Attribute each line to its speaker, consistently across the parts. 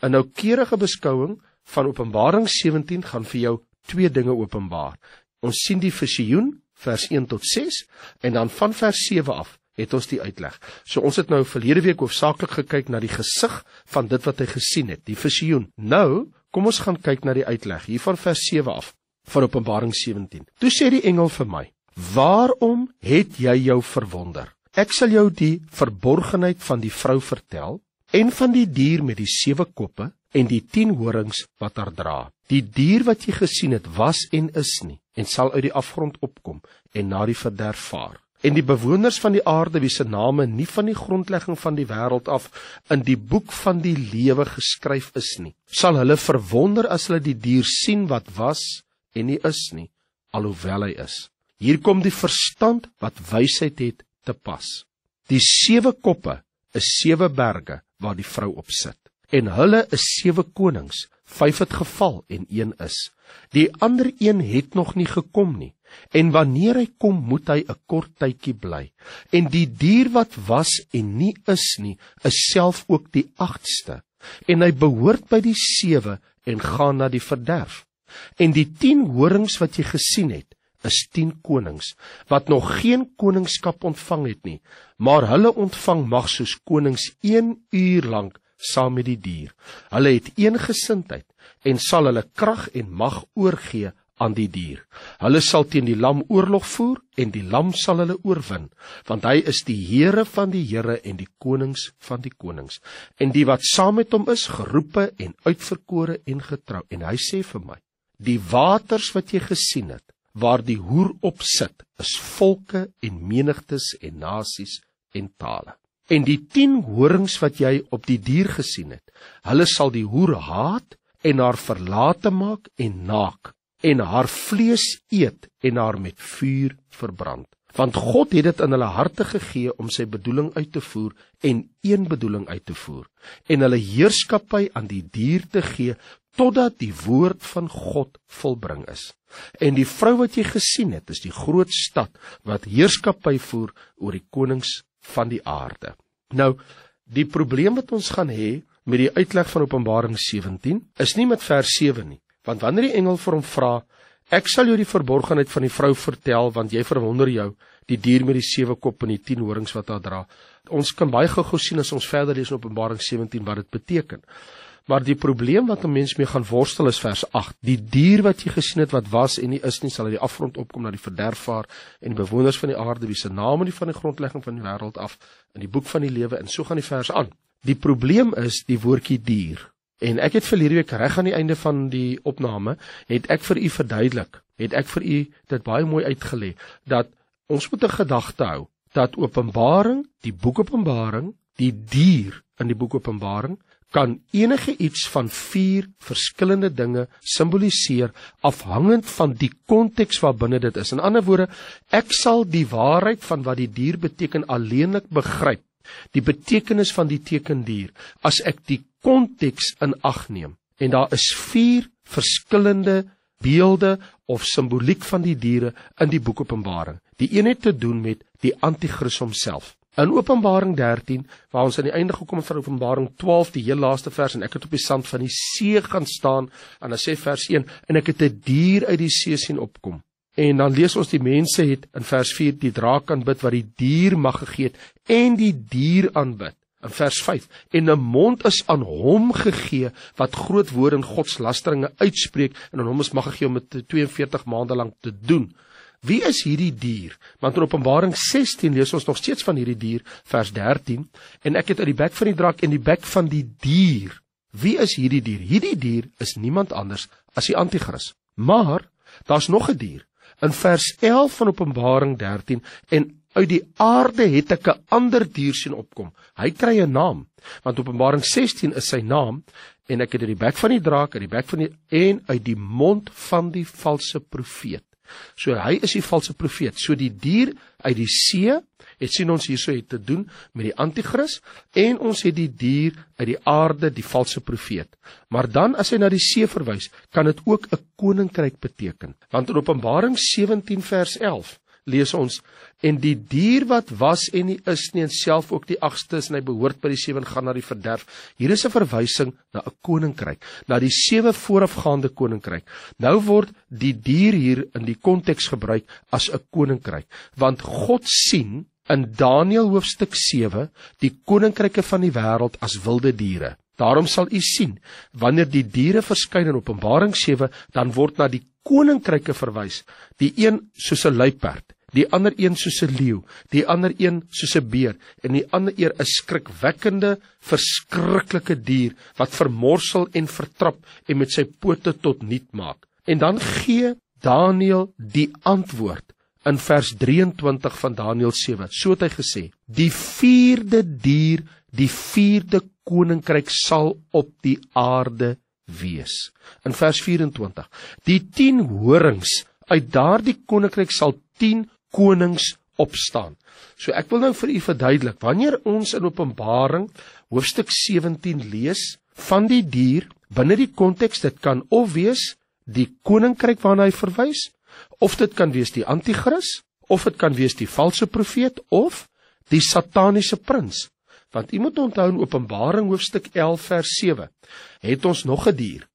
Speaker 1: 'n noukeurige beskouing van Openbaring 17 gaan vir jou 2 dinge openbaar. Ons sien die visioen, vers 1 tot 6, en dan van vers 7 af, het ons die uitleg. So ons het nou verlede week hoofsaaklik gekyk na die gesig van dit wat hy gesien het, die visioen. Nou, kom ons gaan kyk na die uitleg, hier van vers 7 af, van Openbaring 17. Toe sê die engel vir my, waarom het jy jou verwonder? Ek sal jou die verborgenheid van die vrou vertel, en van die dier met die 7 koppe, en die 10 horings wat haar dra. Die dier wat jy gesien het, was en is nie, en sal uit die afgrond opkom, en na die verderf vaar. En die bewoners van die aarde, wie se name nie van die grondlegging van die wêreld af in die boek van die lewe geskryf is nie, sal hulle verwonder as hulle die dier sien wat was en nie is nie, alhoewel hy is. Hier kom die verstand wat wysheid het te pas. Die 7 koppe is 7 berge waar die vrou op sit. En hulle is 7 konings, 5 het geval en 1 is. Die ander een het nog nie gekom nie. En wanneer hy kom, moet hy 'n kort tydjie bly. En die dier wat was en nie is nie, is self ook die 8ste. En hy behoort by die 7 en gaan na die verderf. En die 10 horings wat jy gesien het, is 10 konings, wat nog geen koningskap ontvang het nie, maar hulle ontvang mag soos konings 1 uur lank saam met die dier. Hulle het een gesindheid en sal hulle krag en mag oorgee aan die dier. Hulle sal teen die lam oorlog voer en die lam sal hulle oorwin, want hy is die Here van die Here en die konings van die konings. En die wat saam met hom is, geroepe en uitverkore en getrou. En hy sê vir my, die waters wat jy gesien het, waar die hoer op sit, is volke en menigtes en nasies en tale. En die 10 horings wat jy op die dier gesien het, hulle sal die hoer haat en haar verlate maak en naak, en haar vlees eet en haar met vuur verbrand. Want God het dit in hulle harte gegee om sy bedoeling uit te voer en een bedoeling uit te voer, en hulle heerskappy aan die dier te gee, totdat die woord van God volbring is. En die vrou wat jy gesien het, is die groot stad wat heerskappy voer oor die konings van die aarde. Nou, die probleem wat ons gaan hê met die uitleg van Openbaring 17, is nie met vers 7 nie, want wanneer die engel vir hom vra, ek sal jou die verborgenheid van die vrou vertel, want jy verwonder jou, die dier met die 7 kop en die 10 horings wat haar dra. Ons kan baie gou sien as ons verder lees in Openbaring 17 wat dit beteken. Maar die probleem wat 'n mens mee gaan worstel is vers 8. Die dier wat jy gesien het wat was en nie is nie, sal uit die afgrond opkom, na die verderf vaar, en die bewoners van die aarde, wie se name nie van die grondlegging van die wêreld af, in die boek van die lewe, en so gaan die vers aan. Die probleem is die woordjie dier. En ek het verlede week reg aan die einde van die opname, het ek vir u verduidelik, het ek vir u dit baie mooi uitgelê, dat ons moet 'n gedagte hou, dat Openbaring, die boek Openbaring, die dier in die boek Openbaring, kan enige iets van 4 verskillende dinge simboliseer, afhangend van die konteks waarbinne dit is. In ander woorde, ek sal die waarheid van wat die dier beteken alleenlik begryp, die betekenis van die teken dier, as ek die konteks in ag neem. En daar is 4 verskillende beelde of simboliek van die diere in die boek Openbaring. Die een het te doen met die Antichrist homself. In Openbaring 13, waar ons aan die einde gekom het van Openbaring 12, die heel laaste vers, en ek het op die sand van die see gaan staan, en dan sê vers 1, en ek het 'n dier uit die see sien opkom. En dan lees ons die mense het in vers 4 die draak aanbid wat die dier mag gegee het, en die dier aanbid. In vers 5, en 'n mond is aan hom gegee, wat groot woorde en godslasteringe uitspreek, en aan hom is mag gegee om dit 42 maande lank te doen. Wie is hierdie dier? Want in Openbaring 16 lees ons nog steeds van hierdie dier, vers 13, en ek het uit die bek van die draak en die bek van die dier. Wie is hierdie dier? Hierdie dier is niemand anders as die Antichrist. Maar, daar's nog 'n dier. In vers 11 van Openbaring 13, en uit die aarde het ek 'n ander dier sien opkom. Hy kry 'n naam, want Openbaring 16 is sy naam, en ek het uit die bek van die draak, en uit die mond van die valse profeet. So hy is die valse profeet. So die dier uit die see, het sien ons hierso het te doen met die Antichrist, en ons het die dier uit die aarde, die valse profeet. Maar dan as hy na die see verwys, kan dit ook 'n koninkryk beteken. Want in Openbaring 17 vers 11, lees ons, en die dier wat was en nie is nie, en self ook die 8ste is, en hy behoort by die 7 gaan na die verderf. Hier is 'n verwysing na 'n koninkryk, na die 7 voorafgaande koninkryk. Nou word die dier hier in die konteks gebruik as 'n koninkryk, want God sien in Daniël hoofstuk 7 die koninkryke van die wêreld as wilde diere. Daarom sal u sien, wanneer die diere verskyn in Openbaring 7, dan word na die koninkryke verwys, die een soos 'n luiperd, die ander een soos 'n leeu, die ander een soos 'n beer, en die ander een 'n skrikwekkende, verskriklike dier, wat vermorsel en vertrap, en met sy pote tot niet maak. En dan gee Daniël die antwoord, in vers 23 van Daniël 7, so het hy gesê, die 4de dier, die 4de koninkryk sal op die aarde wees. In vers 24, die 10 horings, uit daardie koninkryk sal 10 konings opstaan. So ek wil nou vir u verduidelik, wanneer ons in Openbaring hoofstuk 17 lees, van die dier, binne die konteks, dit kan of wees die koninkryk waarna hy verwys, of dit kan wees die antichrist, of dit kan wees die valse profeet, of die sataniese prins. Want u moet onthou in Openbaring hoofstuk 11 vers 7, het ons nog 'n dier.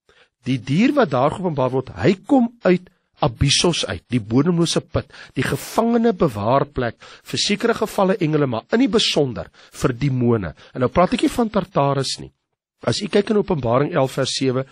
Speaker 1: Die dier wat daar geopenbaar word, hy kom uit Abyssos uit, die bodemlose put, die gevangene bewaarplek, vir sekere gevalle engele, maar in die besonder vir demone. En nou praat ek nie van Tartarus nie. As u kyk in Openbaring 11 vers 7,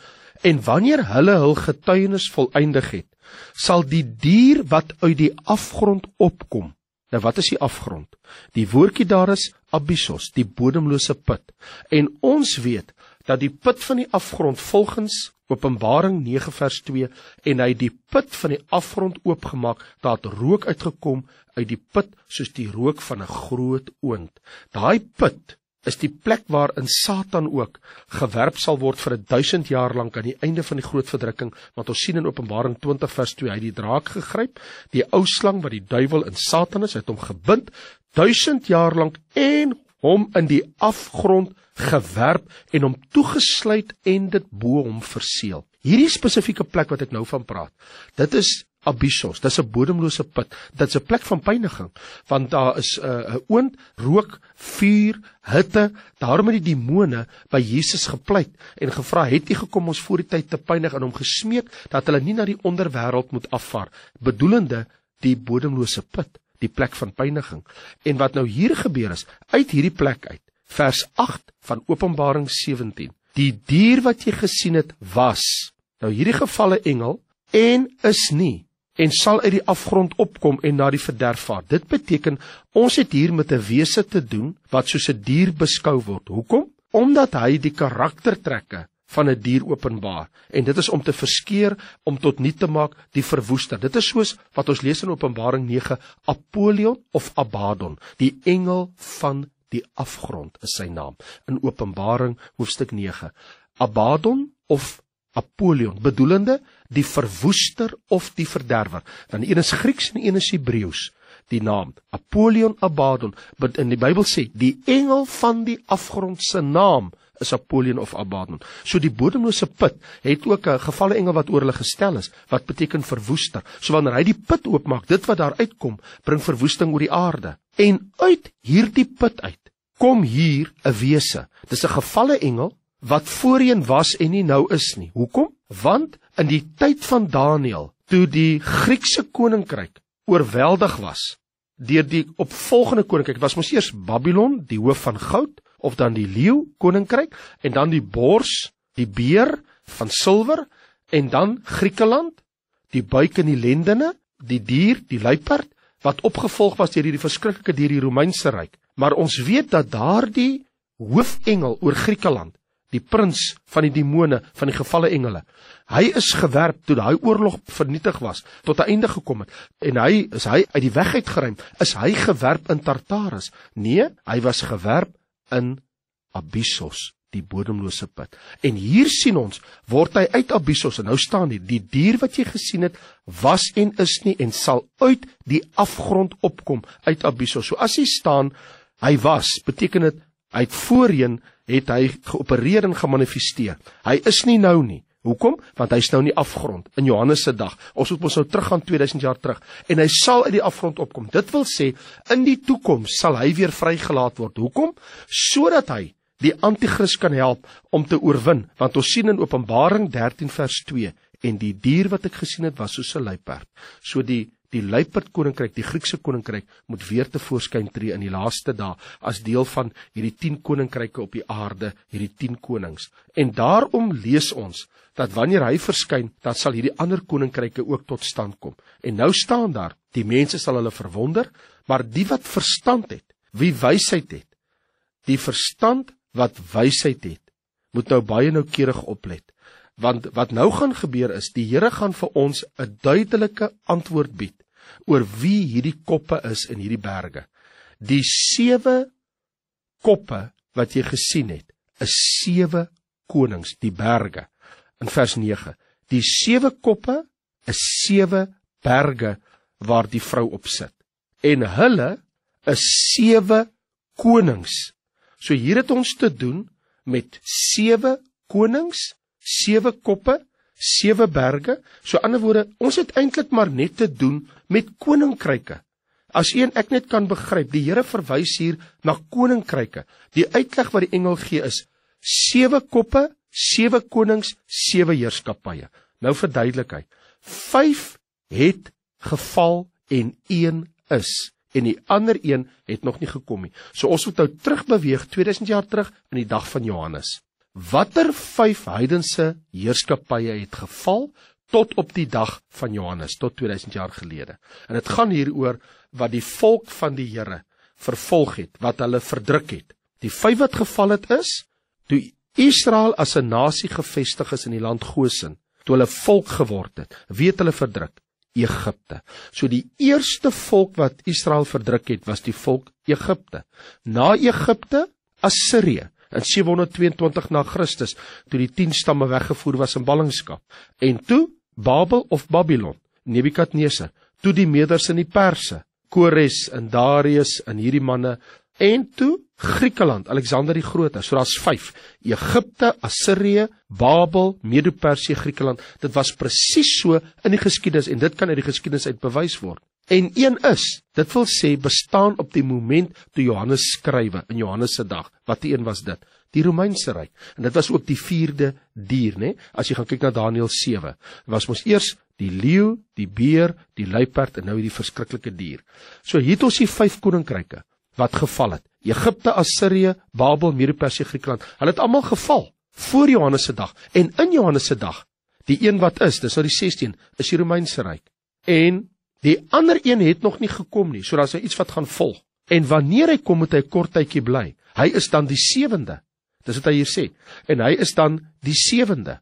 Speaker 1: en wanneer hulle hul getuienis voleindig het, sal die dier wat uit die afgrond opkom. Nou wat is die afgrond? Die woordjie daar is Abyssos, die bodemlose put. En ons weet dat die put van die afgrond volgens Openbaring 9 vers 2, en hy het die put van die afgrond oopgemaak, daar het rook uitgekom uit die put soos die rook van 'n groot oond. Daai put is die plek waarin Satan ook gewerp sal word vir 1000 jaar lank aan die einde van die groot verdrukking, want ons sien in Openbaring 20 vers 2, hy het die draak gegryp, die ou slang wat die duiwel in Satan is, hy het hom gebind 1000 jaar lank en hom in die afgrond gewerp en hom toegesluit en dit bo hom verseël. Hierdie spesifieke plek wat ek nou van praat, dit is Abyssos, dit is 'n bodemlose put, dit is 'n plek van pyniging, want daar is 'n oond, rook, vuur, hitte. Daarom het die demone by Jesus gepleit en gevra, het u gekom ons voor die tyd te pynig, en hom gesmeek dat hulle nie na die onderwêreld moet afvaar, bedoelende die bodemlose put, die plek van pyniging. En wat nou hier gebeur is, uit hierdie plek uit, vers 8 van Openbaring 17, die dier wat jy gesien het was, nou hierdie gevalle engel, en is nie, en sal uit die afgrond opkom en na die verderf vaar. Dit beteken, ons het hier met 'n wese te doen, wat soos 'n dier beskou word. Hoekom? Omdat hy die karaktertrekke van 'n dier openbaar, en dit is om te verskeer, om tot niet te maak, die verwoester. Dit is soos wat ons lees in Openbaring 9, Apollyon of Abaddon, die engel van die afgrond is sy naam, in Openbaring hoofstuk 9. Abaddon of Apollyon, bedoelende die verwoester of die verderwer. Dan die een is Grieks en die een is Hebreeus. Die naam Apollyon, Abaddon, in die Bybel sê, die engel van die afgrond se naam is Apollyon of Abaddon. So die bodemlose put het ook 'n gevalle engel wat oor hulle gestel is, wat beteken verwoester. So wanneer hy die put oopmaak, dit wat daar uitkom, bring verwoesting oor die aarde. En uit hierdie put uit, kom hier 'n wese. Dis 'n gevalle engel, wat voorheen was en nie nou is nie. Hoekom? Want in die tyd van Daniël, toe die Griekse koninkryk oorweldig was, deur die opvolgende koninkryk, was mos eers Babylon, die hoof van goud, of dan die leeu koninkryk, en dan die bors, die beer van silwer, en dan Griekeland, die buik en die lendene, die dier, die luiperd, wat opgevolg was deur die verskriklike deur die Romeinse ryk. Maar ons weet dat daardie hoofengel oor Griekeland, die prins van die demone, van die gevalle engele, hy is gewerp toe daai oorlog vernietig was, tot 'n einde gekom het, en hy uit die weg uitgeruim, is hy gewerp in Tartarus? Nee, hy was gewerp in Abyssos, die bodemlose put. En hier sien ons, word hy uit Abyssos, en nou staan hier, die dier wat jy gesien het, was en is nie, en sal uit die afgrond opkom, uit Abyssos. So as hy staan, hy was, beteken dit, hy het voorheen, het hy geopereer en gemanifesteer. Hy is nie nou nie. Hoekom? Want hy is nou in die afgrond, in Johannes se dag. Ons moet ons nou teruggaan 2000 jaar terug. En hy sal uit die afgrond opkom. Dit wil sê, in die toekoms sal hy weer vrygelaat word. Hoekom? Sodat hy die antichrist kan help om te oorwin. Want ons sien in Openbaring 13 vers 2, en die dier wat ek gesien het was soos 'n luiperd. So die luiperd koninkryk, die Griekse koninkryk, moet weer tevoorskyn tree in die laaste dae, as deel van hierdie 10 koninkryke op die aarde, hierdie 10 konings. En daarom lees ons, dat wanneer hy verskyn, dan sal hierdie ander koninkryke ook tot stand kom. En nou staan daar, die mense sal hulle verwonder, maar die wat verstand het, wie wysheid het, die verstand wat wysheid het, moet nou baie noukeurig oplet. Want wat nou gaan gebeur is, die Here gaan vir ons 'n duidelike antwoord bied oor wie hierdie koppe is in hierdie berge. Die 7 koppe wat jy gesien het, is 7 konings, die berge. In vers 9, die 7 koppe is 7 berge waar die vrou op sit. En hulle is 7 konings. So hier het ons te doen met 7 konings, 7 koppe, 7 berge. So ander woorde, ons het eintlik maar net te doen met koninkryke. As ek net kan begryp, die Here verwys hier na koninkryke. Die uitleg wat die engel gee is 7 koppe, 7 konings, 7 heerskapye. Nou verduidelik hy. 5 het geval en 1 is. En die ander een het nog nie gekom nie. So ons moet nou terugbeweeg 2000 jaar terug in die dag van Johannes. Watter 5 heidense heerskapye het geval tot op die dag van Johannes, tot 2000 jaar gelede. En dit gaan hier oor wat die volk van die Here vervolg het, wat hulle verdruk het. Die 5 wat geval het is, toe Israel as 'n nasie gevestig is in die land Gosen, toe hulle volk geword het, wie het hulle verdruk? Egipte. So die eerste volk wat Israel verdruk het, was die volk Egipte. Na Egipte, Assirië, in 722 na Christus, toe die 10 stamme weggevoer was in ballingskap. En toe, Babel of Babylon, Nebukadnesar, toe die Meders en die Perse, Kores en Darius en hierdie manne, en toe Griekeland, Alexander die Grote. So daar's 5, Egipte, Assirië, Babel, Medo-Persië, Griekeland. Dit was presies so in die geskiedenis, en dit kan uit die geskiedenis uit bewys word. En een is, dit wil sê, bestaan op die moment toe Johannes skrywe, in Johannes se dag. Wat die een was dit? Die Romeinse Ryk. En dit was ook die 4de dier, né? As jy gaan kyk na Daniël 7, was mos eers die leeu, die beer, die luiperd en nou die verskriklike dier. So hier het ons die 5 koninkryke wat geval het. Egipte, Assirië, Babel, Medo-Persië, Griekeland. Hulle het almal geval voor Johannes se dag. En in Johannes se dag, die een wat is, dis nou die 16, is die Romeinse Ryk. En die ander een het nog nie gekom nie, so daar's nou iets wat gaan volg. En wanneer hy kom, moet hy kort tydjie bly. Hy is dan die 7de. Dis wat hy hier sê. En hy is dan die 7de.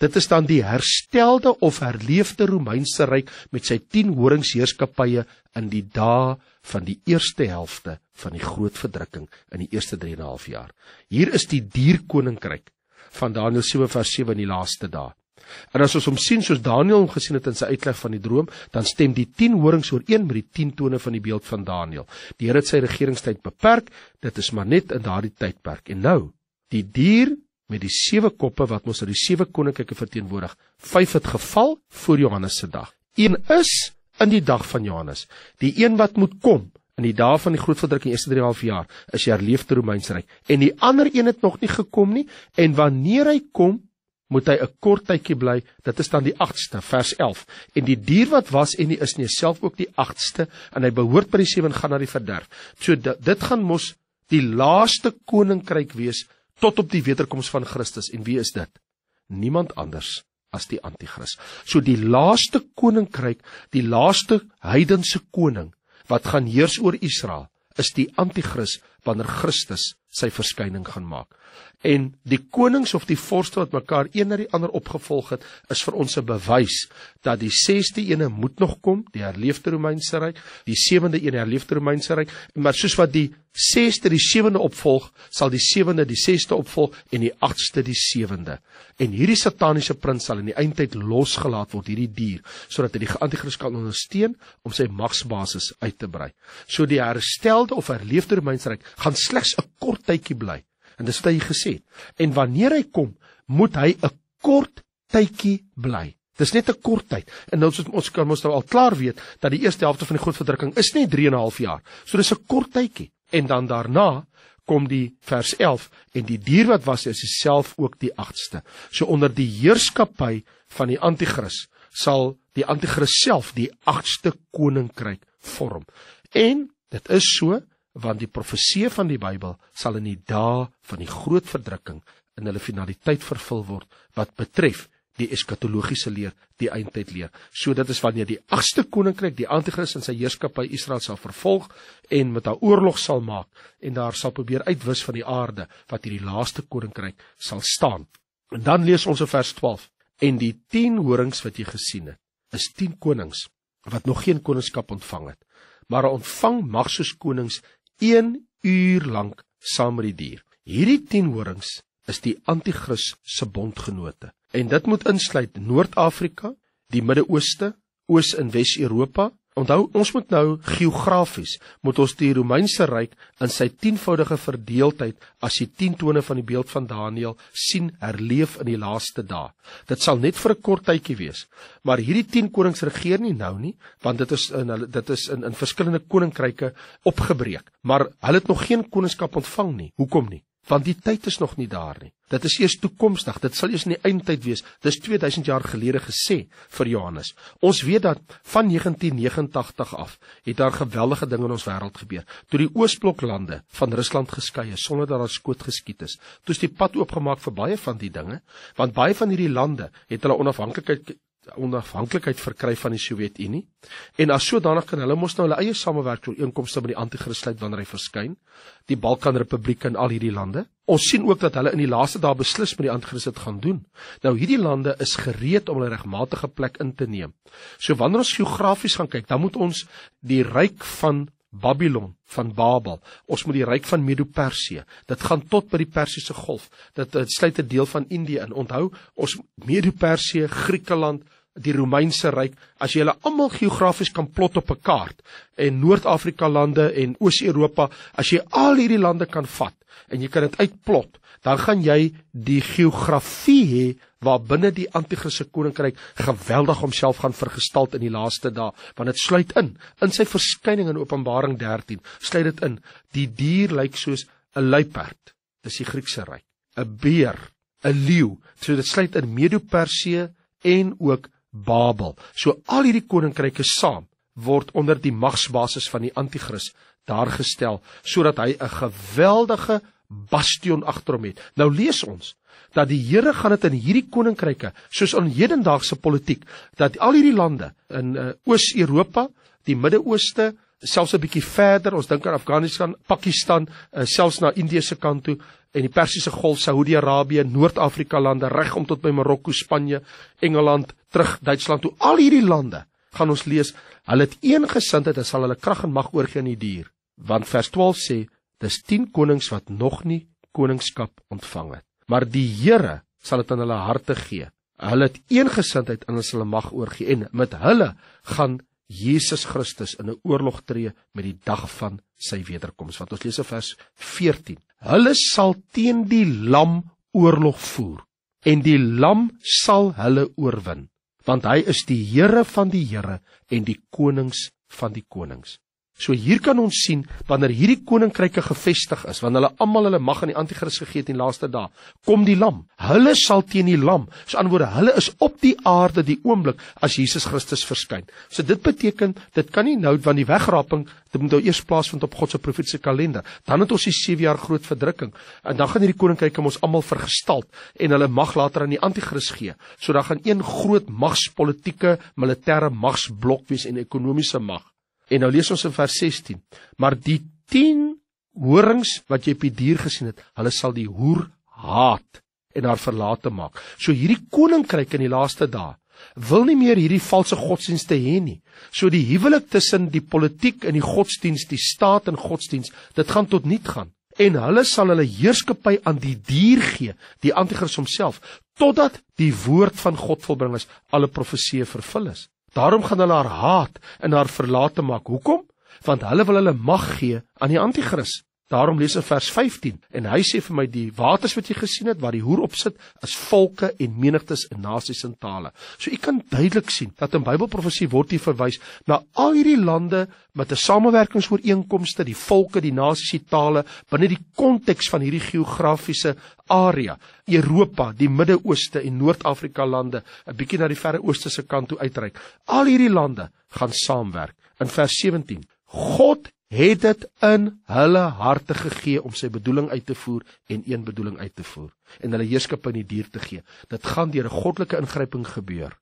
Speaker 1: Dit is dan die herstelde of herleefde Romeinse Ryk met sy 10 horingsheerskapye in die dae van die eerste helfte van die groot verdrukking in die eerste 3,5 jaar. Hier is die dierkoninkryk van Daniël 7 vers 7 in die laaste dae. En as ons hom sien soos Daniël hom gesien het in sy uitleg van die droom, dan stem die 10 horings ooreen met die 10 tone van die beeld van Daniël. Die Here het sy regeringstyd beperk, dit is maar net in daardie tydperk. En nou, die dier met die 7 koppe wat ons uit die 7 koninkryke verteenwoordig, 5 het geval voor Johannes se dag. 1 is in die dag van Johannes. Die een wat moet kom in die dae van die groot verdrukking, eerste 3,5 jaar, is die herleefde Romeinse Ryk. En die ander een het nog nie gekom nie, en wanneer hy kom, moet hy 'n kort tydjie bly. Dit is dan die 8ste, vers 11. En die dier wat was en nie is nie, is self ook die 8ste, en hy behoort by die 7 en gaan na die verderf. So dit gaan mos die laaste koninkryk wees tot op die wederkoms van Christus. En wie is dit? Niemand anders as die Antichrist. So die laaste koninkryk, die laaste heidense koning wat gaan heers oor Israel, is die Antichrist wanneer Christus sy verskyning gaan maak. En die konings of die vorste wat mekaar een na die ander opgevolg het, is vir ons 'n bewys dat die 6de ene moet nog kom, die herleefde Romeinse Ryk, die 7de ene herleefde Romeinse Ryk, maar soos wat die 6de die 7de opvolg, sal die 7de die 6de opvolg en die 8ste die 7de. En hierdie sataniese prins sal in die eindtyd losgelaat word, hierdie dier, sodat hy die Antichrist kan ondersteun om sy magsbasis uit te brei. So die herstelde of herleefde Romeinse Ryk gaan slegs 'n kort tydjie bly. En dis wat hy gesê het. En wanneer hy kom, moet hy 'n kort tydjie bly. Dis net 'n kort tyd. En nou ons kan ons nou al klaar weet dat die eerste helfte van die groot verdrukking is net 3,5 jaar. So dis 'n kort tydjie. En dan daarna kom die vers 11 en die dier wat was is self ook die 8ste. So onder die heerskappy van die anti-kris sal die anti-kris self die 8ste koninkryk vorm. En dit is so want die profeseë van die Bybel sal in die dae van die groot verdrukking in hulle finaliteit vervul word wat betref die eskatologiese leer, die eindtyd leer. So dit is wanneer die 8ste koninkryk, die anti-kris in sy heerskappy Israel sal vervolg en met 'n oorlog sal maak en daar sal probeer uitwis van die aarde wat hierdie laaste koninkryk sal staan. En dan lees ons in vers 12. En die 10 horings wat jy gesien het, is 10 konings wat nog geen koningskap ontvang het, maar ontvang mag soos konings 1 uur lank saam met die dier. Hierdie 10 horings is die anti-kris se bondgenote. En dit moet insluit Noord-Afrika, die Midde-Ooste, Oos- en Wes-Europa. Onthou, ons moet nou geografies, moet ons die Romeinse ryk in sy 10voudige verdeeldheid as die 10 tone van die beeld van Daniël sien herleef in die laaste dae. Dit sal net vir 'n kort tydjie wees. Maar hierdie 10 konings regeer nie nou nie, want dit is in verskillende koninkryke opgebreek. Maar hulle het nog geen koningskap ontvang nie. Hoekom nie? Want die tyd is nog nie daar nie. Dit is eers toekomstig, dit sal eers in die eindtyd wees. Dis 2000 jaar gelede gesê vir Johannes. Ons weet dat van 1989 af het daar geweldige dinge in ons wêreld gebeur. Toe die Oosbloklande van Rusland geskei is sonder dat daar skoot geskiet is. Toe is die pad oopgemaak vir baie van die dinge, want baie van hierdie lande het hulle onafhanklikheid verkry van die Sowjetunie. En as sodanig kan hulle mos nou hulle eie samewerkingsooreenkomste met die anti-kris sluit wanneer hy verskyn. Die Balkanrepublieke en al hierdie lande. Ons sien ook dat hulle in die laaste dae beslis met die anti-kris dit gaan doen. Nou hierdie lande is gereed om hulle regmatige plek in te neem. So wanneer ons geografies gaan kyk, dan moet ons die ryk van Babylon, van Babel, ons moet die ryk van Medo-Persië, dit gaan tot by die Persiese Golf, dit sluit 'n deel van Indië in. Onthou, ons Medo-Persië, Griekeland, die Romeinse ryk, as jy hulle almal geografies kan plot op 'n kaart, en Noord-Afrika lande en Oos-Europa, as jy al hierdie lande kan vat, en jy kan dit uitplot, dan gaan jy die geografie hê waar binne die anti-kris koninkryk geweldig homself gaan vergestalt in die laaste dae, want dit sluit in sy verskyning in Openbaring 13, sluit dit in, die dier lyk soos 'n luiperd, dis die Griekse ryk, 'n beer, 'n leeu, so dit sluit in Medo-Persië en ook Babel. So al hierdie koninkryke saam word onder die magsbasis van die anti-kris daargestel, sodat hy 'n geweldige bastion agter hom het. Nou lees ons dat die Here gaan dit in hierdie koninkryke, soos in hedendaagse politiek, dat al hierdie lande in Oos-Europa, die Midde-Ooste, selfs 'n bietjie verder, ons dink aan Afghanistan, Pakistan, selfs na Indië se kant toe, en die Persiese Golf, Saudi-Arabië, Noord-Afrika lande, reg om tot by Marokko, Spanje, Engeland, terug Duitsland toe, al hierdie lande, gaan ons lees, hulle het een gesindheid en sal hulle krag en mag oorgee aan die dier. Want vers 12 sê, dis 10 konings wat nog nie koningskap ontvang het. Maar die Here sal dit in hulle harte gee. Hulle het een gesindheid en hulle sal hulle mag oorgee. En met hulle gaan Jesus Christus in 'n oorlog tree met die dag van sy wederkoms. Want ons lees in vers 14. Hulle sal teen die lam oorlog voer, en die lam sal hulle oorwin, want hy is die Here van die Here en die konings van die konings. So hier kan ons sien, wanneer hierdie koninkryke gevestig is, wanneer hulle almal hulle mag aan die anti-kris gegee het in die laaste dae, kom die lam. Hulle sal teen die lam. So antwoorde, hulle is op die aarde die oomblik as Jesus Christus verskyn. So dit beteken, dit kan nie nou, want die wegraping, dit moet nou eers plaasvind op God se profetiese kalender. Dan het ons die 7 jaar groot verdrukking. En dan gaan hierdie koninkryke ons almal vergestalt en hulle mag later aan die anti-kris gee. So dan gaan een groot magspolitieke, militêre magsblok wees en ekonomiese mag. En nou lees ons in vers 16, maar die 10 horings wat jy op die dier gesien het, hulle sal die hoer haat en haar verlate maak. So hierdie koninkryk in die laaste dae wil nie meer hierdie valse godsdienste hê nie. So die huwelik tussen die politiek en die godsdienst, die staat en godsdienst, dit gaan tot niet gaan. En hulle sal hulle heerskappy aan die dier gee, die anti-kris homself, totdat die woord van God volbring is, alle profeseë vervul is. Daarom gaan hulle haar haat en haar verlate maak. Hoekom? Want hulle wil hulle mag gee aan die anti-kris. Daarom lees in vers 15, en hy sê vir my, die waters wat jy gesien het, waar die hoer op sit, is volke en menigtes en nasies en tale. So jy kan duidelik sien, dat in Bybelprofesie word hier verwys, na al hierdie lande, met 'n samewerkingsooreenkomste, die volke, die nasies, die tale, binne die konteks van hierdie geografiese area, Europa, die Midde-Ooste en Noord-Afrika lande, 'n bietjie na die verre ooste se kant toe uitreik. Al hierdie lande gaan saamwerk. In vers 17, God het dit in hulle harte gegee om sy bedoeling uit te voer en een bedoeling uit te voer en hulle heerskappy in die dier te gee. Dit gaan deur 'n goddelike ingryping gebeur,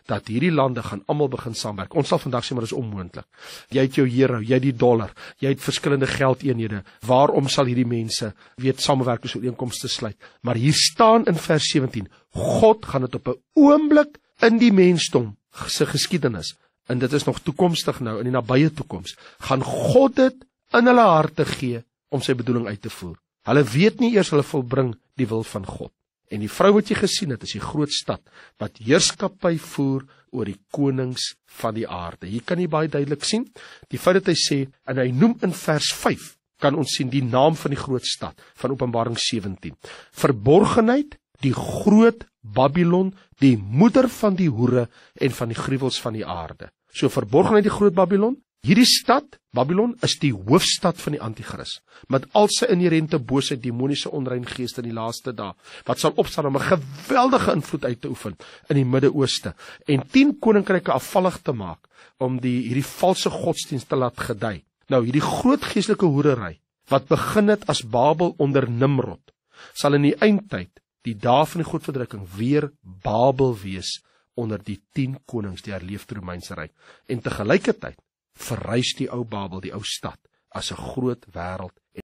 Speaker 1: dat hierdie lande gaan almal begin saamwerk. Ons sal vandag sê, maar dit is onmoontlik. Jy het jou euro, jy het die dollar, jy het verskillende geldeenhede. Waarom sal hierdie mense samewerkingsooreenkomste sluit? Maar hier staan in vers 17, God gaan dit op 'n oomblik in die mensdom se geskiedenis, en dit is nog toekomstig nou, in die nabye toekoms, gaan God dit in hulle harte gee om sy bedoeling uit te voer. Hulle weet nie eers hulle volbring die wil van God. En die vrou wat jy gesien het, is die groot stad, wat heerskappy voer oor die konings van die aarde. Hier kan jy baie duidelik sien, die feit dat hy sê, en hy noem in vers 5, kan ons sien die naam van die groot stad, van Openbaring 17. Verborgenheid, die groot Babylon, die moeder van die hoere en van die gruwels van die aarde. So verborgenheid, die groot Babylon, hierdie stad, Babylon, is die hoofstad van die Antichrist, met al sy inherente boosheid, demoniese onrein geeste in die laaste dae, wat sal opstaan om 'n geweldige invloed uit te oefen in die Midde-Ooste, en 10 koninkryke afvallig te maak, om hierdie valse godsdienst te laat gedei. Nou, hierdie groot geestelike hoerery, wat begin het as Babel onder Nimrod, sal in die eindtyd, die dae van die godverdrukking, weer Babel wees, onder die 10 konings, die herleefde Romeinse ryk. En tegelykertyd verrys die ou Babel, die ou stad, as 'n groot wêreld